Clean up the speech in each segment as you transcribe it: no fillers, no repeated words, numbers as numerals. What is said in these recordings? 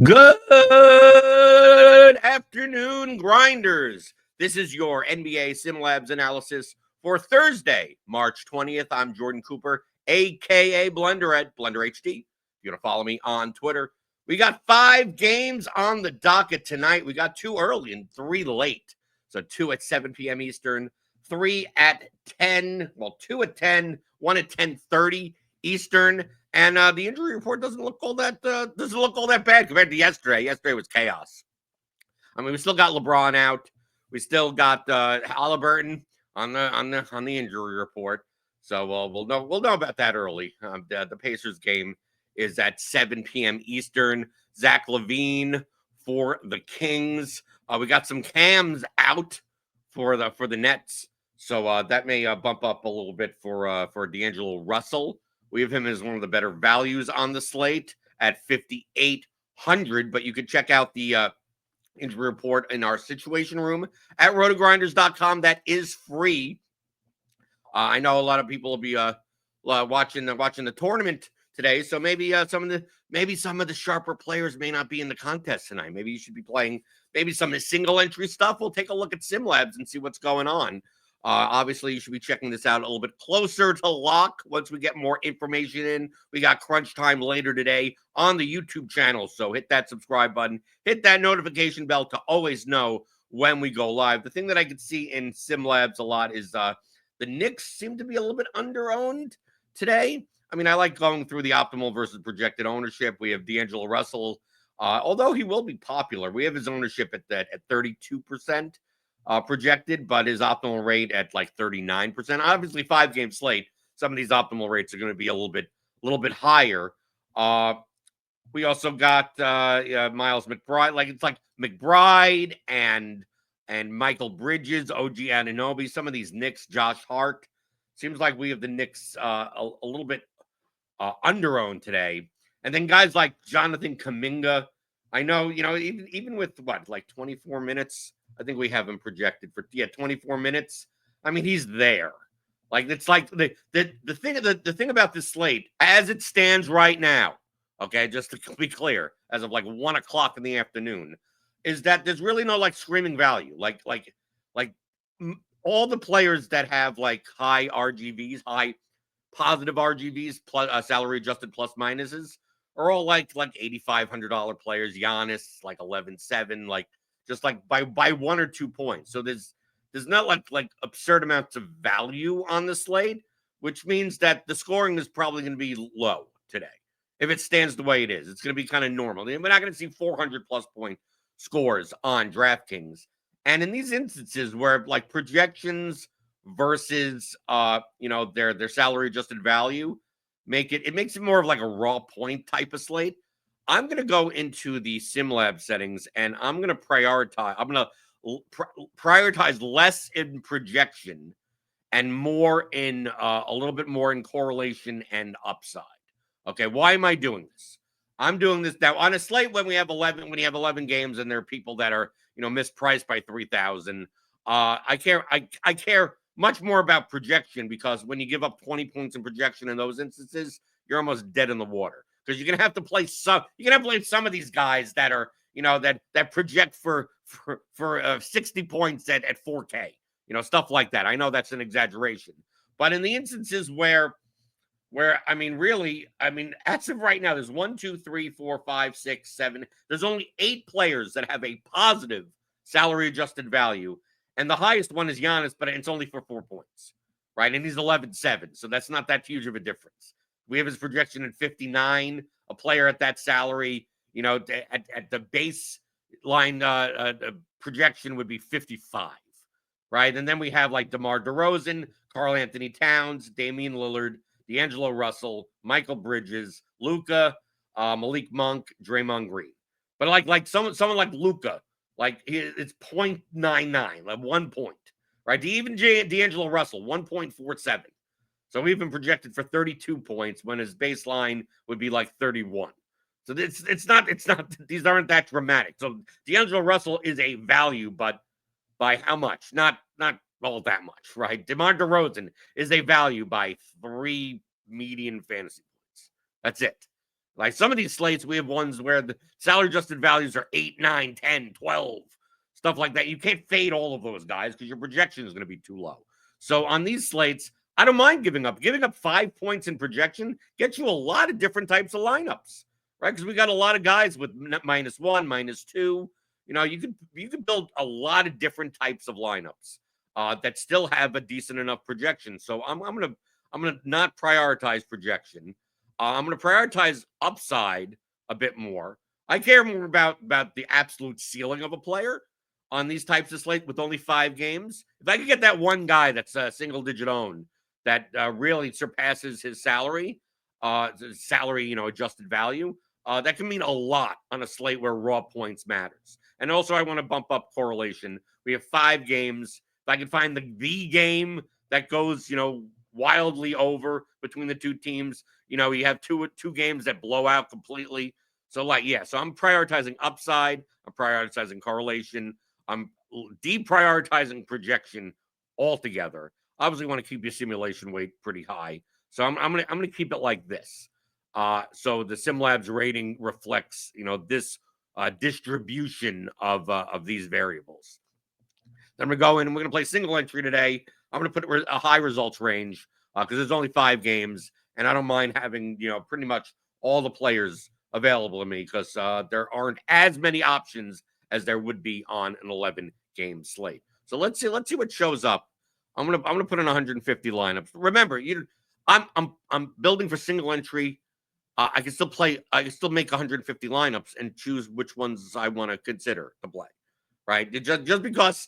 Good afternoon, grinders. This is your NBA SimLabs analysis for Thursday, March 20th. I'm Jordan Cooper, a.k.a. Blender at BlenderHD. If you want to follow me on Twitter. We got 5 games on the docket tonight. We got 2 early and 3 late. So 2 at 7 p.m. Eastern, 3 at 10, well, 2 at 10, 1 at 10:30 Eastern. And the injury report doesn't look all that bad compared to yesterday. Yesterday was chaos. I mean, we still got LeBron out. We still got Halliburton on the injury report. So we'll know about that early. The Pacers game is at 7 p.m. Eastern. Zach LaVine for the Kings. We got some cams out for the Nets. So that may bump up a little bit for D'Angelo Russell. We have him as one of the better values on the slate at 5,800, but you can check out the injury report in our situation room at RotoGrinders.com. That is free. I know a lot of people will be watching the tournament today, so maybe some of the sharper players may not be in the contest tonight. Maybe you should be playing maybe some of the single entry stuff. We'll take a look at SimLabs and see what's going on. Obviously, you should be checking this out a little bit closer to lock once we get more information in. We got crunch time later today on the YouTube channel, so hit that subscribe button, hit that notification bell to always know when we go live. The thing that I could see in SimLabs a lot is the Knicks seem to be a little bit underowned today. I mean, I like going through the optimal versus projected ownership. We have D'Angelo Russell, although he will be popular. We have his ownership at 32%. Projected, but his optimal rate at like 39%. Obviously, 5-game slate. Some of these optimal rates are going to be a little bit higher. We also got Miles McBride. It's like McBride and Michael Bridges, OG Anunoby. Some of these Knicks, Josh Hart. Seems like we have the Knicks a little bit underowned today. And then guys like Jonathan Kuminga. I know, even with 24 minutes. I think we have him projected for 24 minutes. I mean, he's there. It's like the thing about this slate as it stands right now. Okay, just to be clear, as of 1 o'clock in the afternoon, is that there's really no screaming value. All the players that have high RGVs, high positive RGVs, plus salary adjusted plus minuses, are all $8,500 players. Giannis 11.7, just by 1 or 2 points. So there's not absurd amounts of value on the slate, which means that the scoring is probably going to be low today. If it stands the way it is, it's going to be kind of normal. We're not going to see 400 plus point scores on DraftKings. And in these instances where projections versus their salary adjusted value makes it more of a raw point type of slate. I'm going to go into the SimLab settings and I'm going to prioritize less in projection and more in a little bit more in correlation and upside. Okay, why am I doing this? I'm doing this now on a slate when you have 11 games and there are people that are mispriced by 3,000. I care much more about projection, because when you give up 20 points in projection in those instances, you're almost dead in the water. Because you're gonna have to play some of these guys that are that project for 60 points at 4K, stuff like that. I know that's an exaggeration, but in the instances where I mean, really, as of right now, there's 1, 2, 3, 4, 5, 6, 7. There's only 8 players that have a positive salary adjusted value, and the highest one is Giannis, but it's only for 4 points, right? And he's 11.7, so that's not that huge of a difference. We have his projection at 59. A player at that salary, at the baseline projection would be 55, right? And then we have DeMar DeRozan, Karl Anthony Towns, Damian Lillard, D'Angelo Russell, Michael Bridges, Luka, Malik Monk, Draymond Green. But someone like Luka, it's 0.99, 1 point, right? Even D'Angelo Russell, 1.47. So we've been projected for 32 points when his baseline would be 31. So it's not these aren't that dramatic. So D'Angelo Russell is a value, but by how much? Not all that much, right? DeMar DeRozan is a value by 3 median fantasy points. That's it. Like some of these slates, we have ones where the salary adjusted values are 8, 9, 10, 12, stuff like that. You can't fade all of those guys because your projection is going to be too low. So on these slates, I don't mind giving up. Giving up 5 points in projection gets you a lot of different types of lineups, right? Because we got a lot of guys with -1, -2. You know, you could build a lot of different types of lineups that still have a decent enough projection. So I'm gonna not prioritize projection. I'm going to prioritize upside a bit more. I care more about the absolute ceiling of a player on these types of slate with only 5 games. If I could get that one guy that's a single digit own that really surpasses his salary, adjusted value, that can mean a lot on a slate where raw points matters. And also, I want to bump up correlation. We have 5 games. If I can find the game that goes, wildly over between the two teams, you have two games that blow out completely. So so I'm prioritizing upside. I'm prioritizing correlation. I'm deprioritizing projection altogether. Obviously, want to keep your simulation weight pretty high. So I'm gonna keep it like this. So the SimLabs rating reflects, this distribution of these variables. Then we're going and we're going to play single entry today. I'm going to put a high results range because there's only 5 games, and I don't mind having pretty much all the players available to me because there aren't as many options as there would be on an 11 game slate. So let's see what shows up. I'm gonna put in 150 lineups. Remember, I'm building for single entry. I can still make 150 lineups and choose which ones I want to consider to play. Right? Just because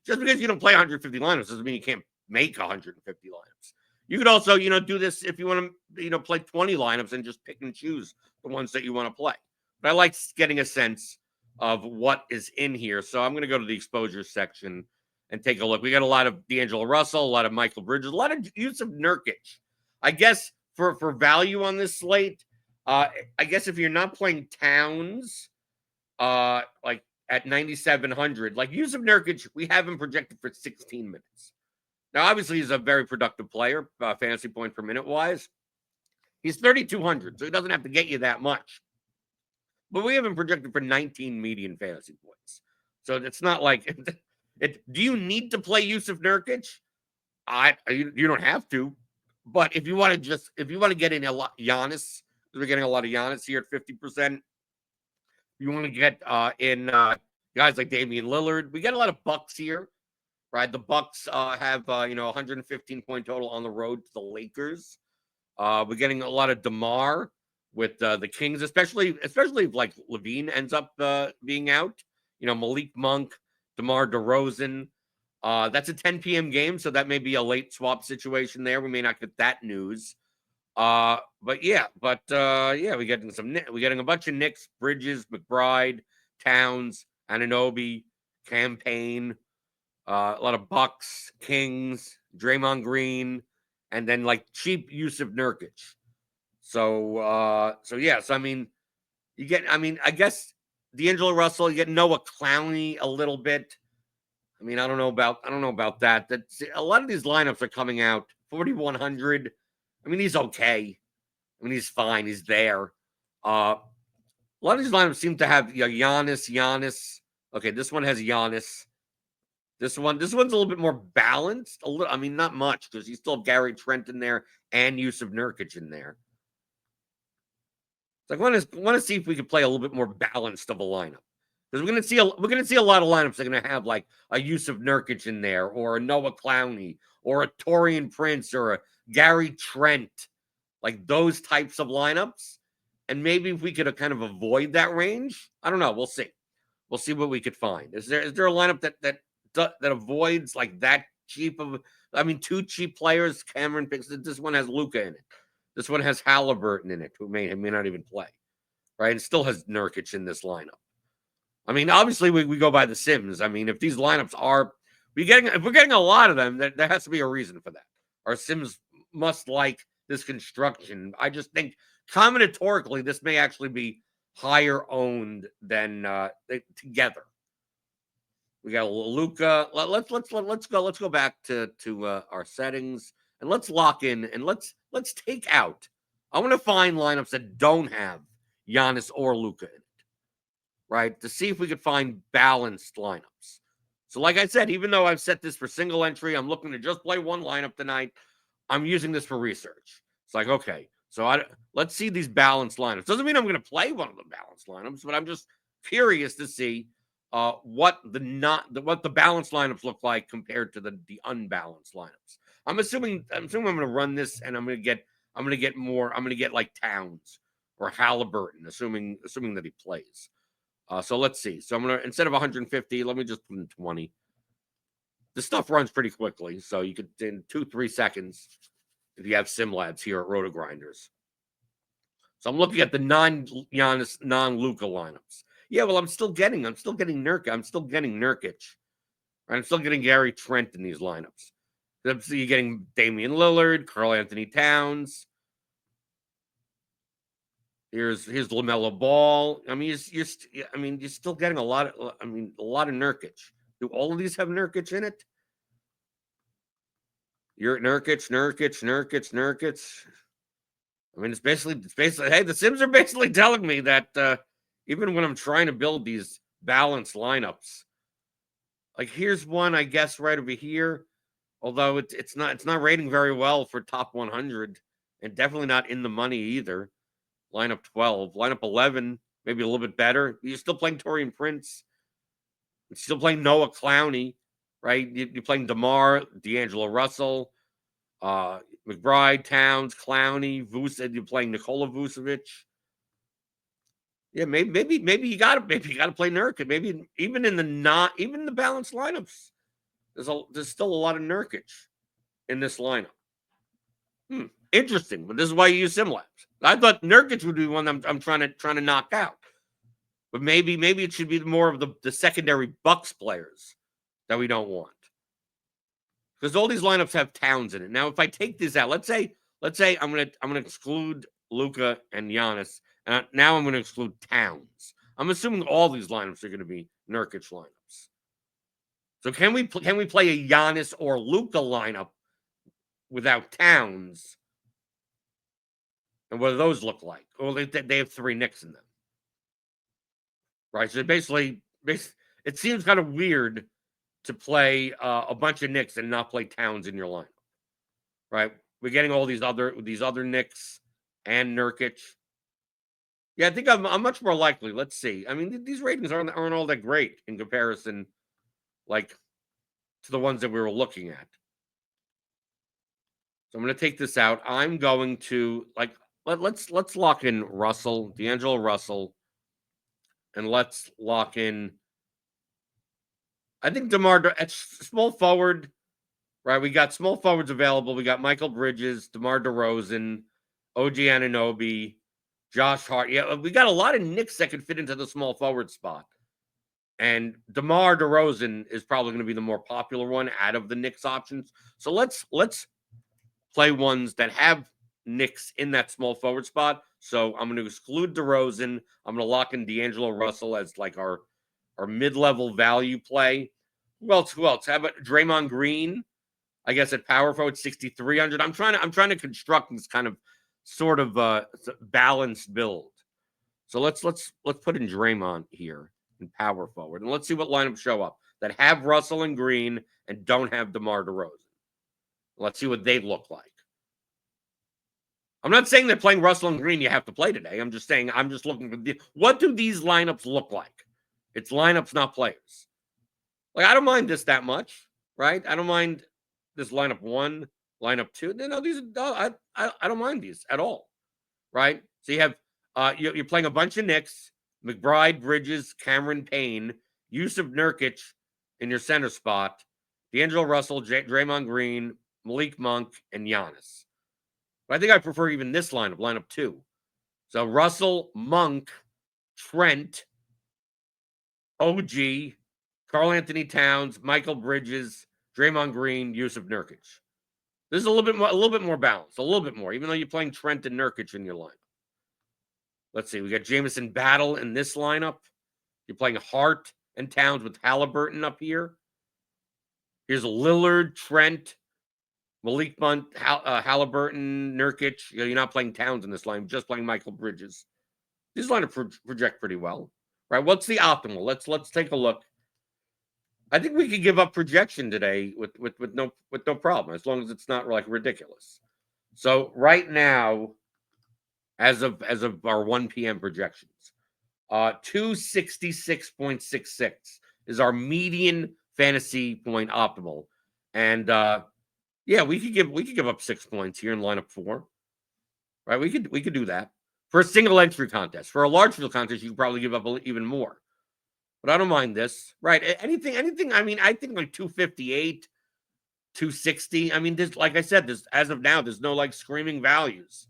you don't play 150 lineups doesn't mean you can't make 150 lineups. You could also, do this if you want to, play 20 lineups and just pick and choose the ones that you want to play. But I like getting a sense of what is in here. So I'm going to go to the exposure section and take a look. We got a lot of D'Angelo Russell, a lot of Michael Bridges, a lot of use of Nurkic. I guess for value on this slate, I guess if you're not playing Towns, like at 9,700, like Yusuf Nurkic, we have him projected for 16 minutes. Now, obviously, he's a very productive player, fantasy point per minute wise. He's 3,200, so he doesn't have to get you that much. But we have him projected for 19 median fantasy points. So it's not like do you need to play Yusuf Nurkic? You don't have to. But if you want to get in a lot Giannis, because we're getting a lot of Giannis here at 50%. You want to get in guys like Damian Lillard. We get a lot of Bucks here, right? The Bucks have 115 point total on the road to the Lakers. We're getting a lot of DeMar with the Kings, especially if like Levine ends up being out. Malik Monk, DeMar DeRozan. That's a 10 p.m. game, so that may be a late swap situation there. We may not get that news. We're getting a bunch of Knicks, Bridges, McBride, Towns, Anunoby, Campaign, a lot of Bucks, Kings, Draymond Green, and then like cheap Yusuf Nurkic. I guess D'Angelo Russell, you get Noah Clowney a little bit. I don't know about that. A lot of these lineups are coming out 4,100. He's okay. He's fine. He's there. A lot of these lineups seem to have Giannis. Okay, this one has Giannis. This one's a little bit more balanced. Not much because you still have Gary Trent in there and Yusuf Nurkic in there. So I want to see if we could play a little bit more balanced of a lineup. Because we're gonna see a lot of lineups that are gonna have like a Yusuf Nurkic in there, or a Noah Clowney, or a Taurean Prince, or a Gary Trent, like those types of lineups. And maybe if we could kind of avoid that range, I don't know. We'll see. We'll see what we could find. Is there a lineup that avoids like that cheap of? 2 cheap players. Cameron picks. This one has Luka in it. This one has Halliburton in it, who may not even play, right? And still has Nurkic in this lineup. Obviously we go by the Sims. If these lineups are if we're getting a lot of them, there has to be a reason for that. Our Sims must like this construction. I just think combinatorically, this may actually be higher owned than together. We got Luka. Let's go back to our settings and let's lock in and let's take out I want to find lineups that don't have Giannis or Luka in it, right? To see if we could find balanced lineups. So like I said, even though I've set this for single entry, I'm looking to just play one lineup tonight. I'm using this for research. It's like, okay, so let's see these balanced lineups. Doesn't mean I'm going to play one of the balanced lineups, but I'm just curious to see what the balanced lineups look like compared to the unbalanced lineups. I'm assuming I'm going to run this, and I'm going to get like Towns or Halliburton, assuming that he plays. So let's see. So I'm going to, instead of 150, let me just put in 20. This stuff runs pretty quickly, so you could, in 2-3 seconds, if you have SimLabs here at RotoGrinders. So I'm looking at the non-Giannis, non-Luka lineups. Yeah, well, I'm still getting Nurkic. I'm still getting Nurkic. Right? I'm still getting Gary Trent in these lineups. So you're getting Damian Lillard, Karl Anthony Towns. Here's LaMelo Ball. I mean, you're still getting a lot of Nurkic. Do all of these have Nurkic in it? You're Nurkic. I mean, it's basically. Hey, the Sims are basically telling me that even when I'm trying to build these balanced lineups, like here's one, I guess, right over here. Although it's not rating very well for top 100, and definitely not in the money either. Lineup 12, lineup 11, maybe a little bit better. You're still playing Taurean Prince. You're still playing Noah Clowney, right? You're playing DeMar, D'Angelo Russell, McBride, Towns, Clowney, Vucevic. You're playing Nikola Vucevic. Yeah, maybe you gotta play Nurkic. Maybe even in the balanced lineups, there's still a lot of Nurkic in this lineup. Interesting, but this is why you use SimLabs. I thought Nurkic would be one I'm trying to knock out, but maybe it should be more of the secondary Bucks players that we don't want, because all these lineups have Towns in it. Now, if I take this out, let's say I'm gonna exclude Luka and Giannis, and now I'm gonna exclude Towns. I'm assuming all these lineups are going to be Nurkic lineups. So can we play a Giannis or Luka lineup without Towns? And what do those look like? Well, they have 3 Knicks in them, right? So basically, it seems kind of weird to play a bunch of Knicks and not play Towns in your lineup, right? We're getting all these other Knicks and Nurkic. Yeah, I think I'm much more likely. Let's see. I mean, these ratings aren't all that great in comparison, like, to the ones that we were looking at. So I'm going to take this out. I'm going to let's lock in Russell, D'Angelo Russell, and let's lock in. I think DeMar at small forward, right? We got small forwards available. We got Michael Bridges, DeMar DeRozan, OG Anunoby, Josh Hart. Yeah, we got a lot of Knicks that could fit into the small forward spot. And DeMar DeRozan is probably going to be the more popular one out of the Knicks options. So let's play ones that have Knicks in that small forward spot. So I'm going to exclude DeRozan. I'm going to lock in D'Angelo Russell as like our mid-level value play. Who else? How about Draymond Green? I guess at power forward 6,300. I'm trying to construct this kind of sort of balanced build. So let's put in Draymond here in power forward, and let's see what lineups show up that have Russell and Green and don't have DeMar DeRozan. Let's see what they look like. I'm not saying that playing Russell and Green you have to play today. I'm just saying I'm just looking for what do these lineups look like? It's lineups, not players. Like, I don't mind this that much, right? I don't mind this lineup 1, lineup 2. No, these I don't mind these at all, right? So you have you're playing a bunch of Knicks, McBride, Bridges, Cameron Payne, Yusuf Nurkic in your center spot, D'Angelo Russell, Draymond Green, Malik Monk, and Giannis. But I think I prefer even this lineup 2. So Russell, Monk, Trent, OG, Karl Anthony Towns, Michael Bridges, Draymond Green, Yusuf Nurkic. This is a little bit more balanced, a little bit more, even though you're playing Trent and Nurkic in your lineup. Let's see. We got Jamison Battle in this lineup. You're playing Hart and Towns with Halliburton up here. Here's Lillard, Trent, Malik Monk, Halliburton, Nurkic. You're not playing Towns in this line, just playing Michael Bridges. These lineups project pretty well, right? What's the optimal? Let's take a look. I think we could give up projection today with no problem, as long as it's not like ridiculous. So right now, as of our 1 p.m. projections, 266.66 is our median fantasy point optimal, and yeah, we could give up 6 points here in lineup 4, right? We could do that for a single entry contest. For a large field contest, you could probably give up even more. But I don't mind this, right? Anything. I mean, I think like 258, 260. I mean, this, like I said, this as of now, there's no like screaming values.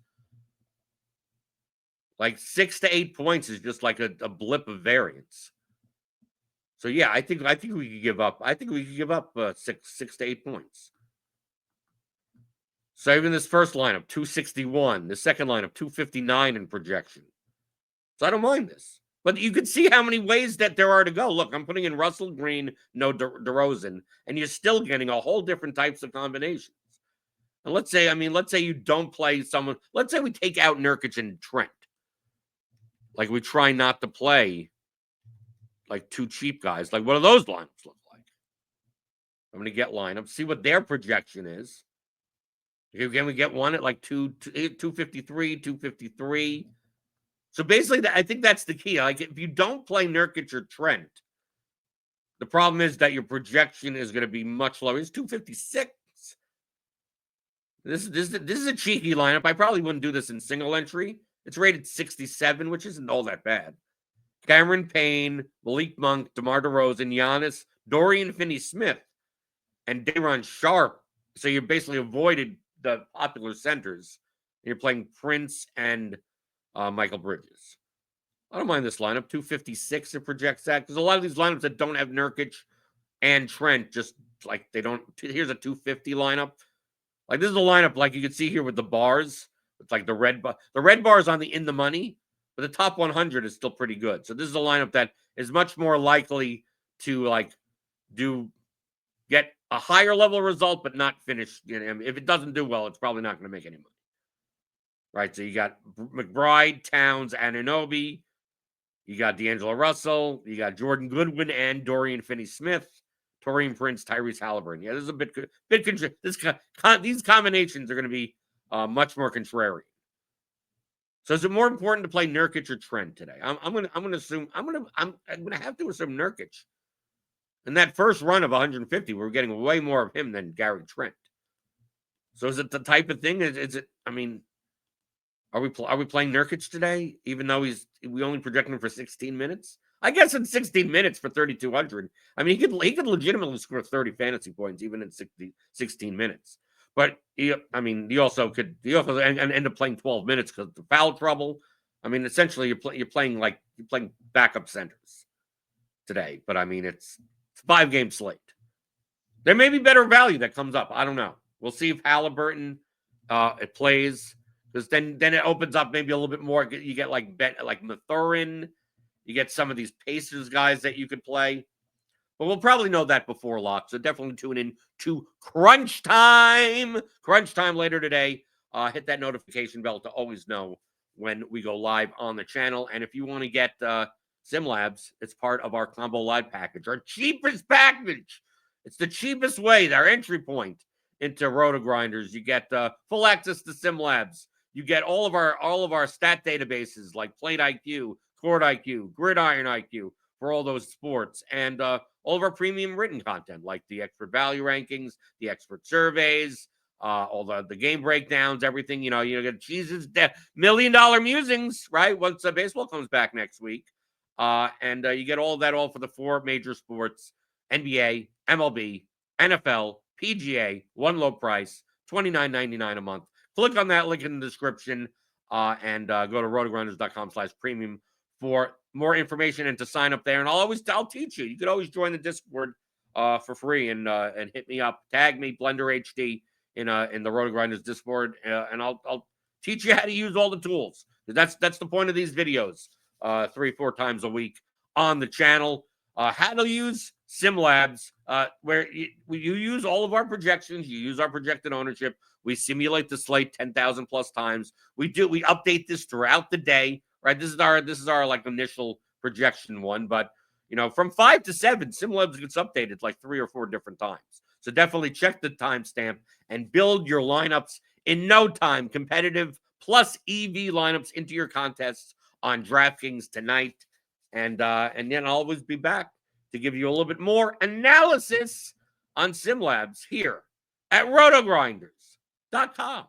Like 6 to 8 points is just like a blip of variance. So yeah, I think we could give up. I think we could give up 6 to 8 points. So even this first lineup, 261. The second lineup, 259 in projection. So I don't mind this. But you can see how many ways that there are to go. Look, I'm putting in Russell Green, no DeRozan, and you're still getting a whole different types of combinations. And let's say you don't play someone. Let's say we take out Nurkic and Trent. Like we try not to play like 2 cheap guys. Like what do those lineups look like? I'm going to get lineups, see what their projection is. Can we get one at like 253, 253? So basically, I think that's the key. Like, if you don't play Nurkic or Trent, the problem is that your projection is going to be much lower. It's 256. This is a cheeky lineup. I probably wouldn't do this in single entry. It's rated 67, which isn't all that bad. Cameron Payne, Malik Monk, DeMar DeRozan, Giannis, Dorian Finney-Smith, and Day'Ron Sharpe. So you basically avoided the popular centers. You're playing Prince and Michael Bridges. I don't mind this lineup. 256 it projects that, because a lot of these lineups that don't have Nurkic and Trent, just like they don't. Here's a 250 lineup. Like this is a lineup like you can see here with the bars. It's like the red bar. The red bar is in the money, but the top 100 is still pretty good. So this is a lineup that is much more likely to like get a higher level result, but not finish. You know, if it doesn't do well, it's probably not going to make any money. Right, so you got McBride, Towns, Anunoby. You got D'Angelo Russell. You got Jordan Goodwin and Dorian Finney-Smith, Taurean Prince, Tyrese Halliburton. Yeah, this is a bit these combinations are going to be much more contrarian. So is it more important to play Nurkic or Trent today? I'm going to assume I'm going to have to assume Nurkic. In that first run of 150, we were getting way more of him than Gary Trent. So is it the type of thing? Is it? I mean. Are we playing Nurkic today, even though we only project him for 16 minutes? I guess in 16 minutes for 3,200. I mean, he could legitimately score 30 fantasy points even in 16 minutes. But he also end up playing 12 minutes because of the foul trouble. I mean, essentially you're playing backup centers today. But I mean, it's a 5-game slate. There may be better value that comes up. I don't know. We'll see if Halliburton it plays. Because then it opens up maybe a little bit more. You get like Mathurin. You get some of these Pacers guys that you could play. But we'll probably know that before lock. So definitely tune in to Crunch Time. Crunch Time later today. Hit that notification bell to always know when we go live on the channel. And if you want to get SimLabs, it's part of our Combo Live package. Our cheapest package. It's the cheapest way, our entry point into RotoGrinders. You get full access to SimLabs. You get all of our stat databases like Plate IQ, Court IQ, Gridiron IQ for all those sports, and all of our premium written content like the expert value rankings, the expert surveys, all the game breakdowns, everything. You get Jesus' $1 million musings, right? Once baseball comes back next week, and you get all of that all for the 4 major sports: NBA, MLB, NFL, PGA, one low price, $29.99 a month. Click on that link in the description and go to rotogrinders.com/premium for more information and to sign up there. And I'll teach you. You could always join the Discord for free and hit me up. Tag me, BlenderHD, in the RotoGrinders Discord, and I'll teach you how to use all the tools. That's the point of these videos, 3-4 times a week on the channel. How to use SimLabs, where you use all of our projections, you use our projected ownership. We simulate the slate 10,000 plus times. We update this throughout the day, right? This is our like initial projection one, but from 5 to 7, SimLabs gets updated like 3 or 4 different times. So definitely check the timestamp and build your lineups in no time. Competitive plus EV lineups into your contests on DraftKings tonight, and then I'll always be back to give you a little bit more analysis on SimLabs here at RotoGrinders.com.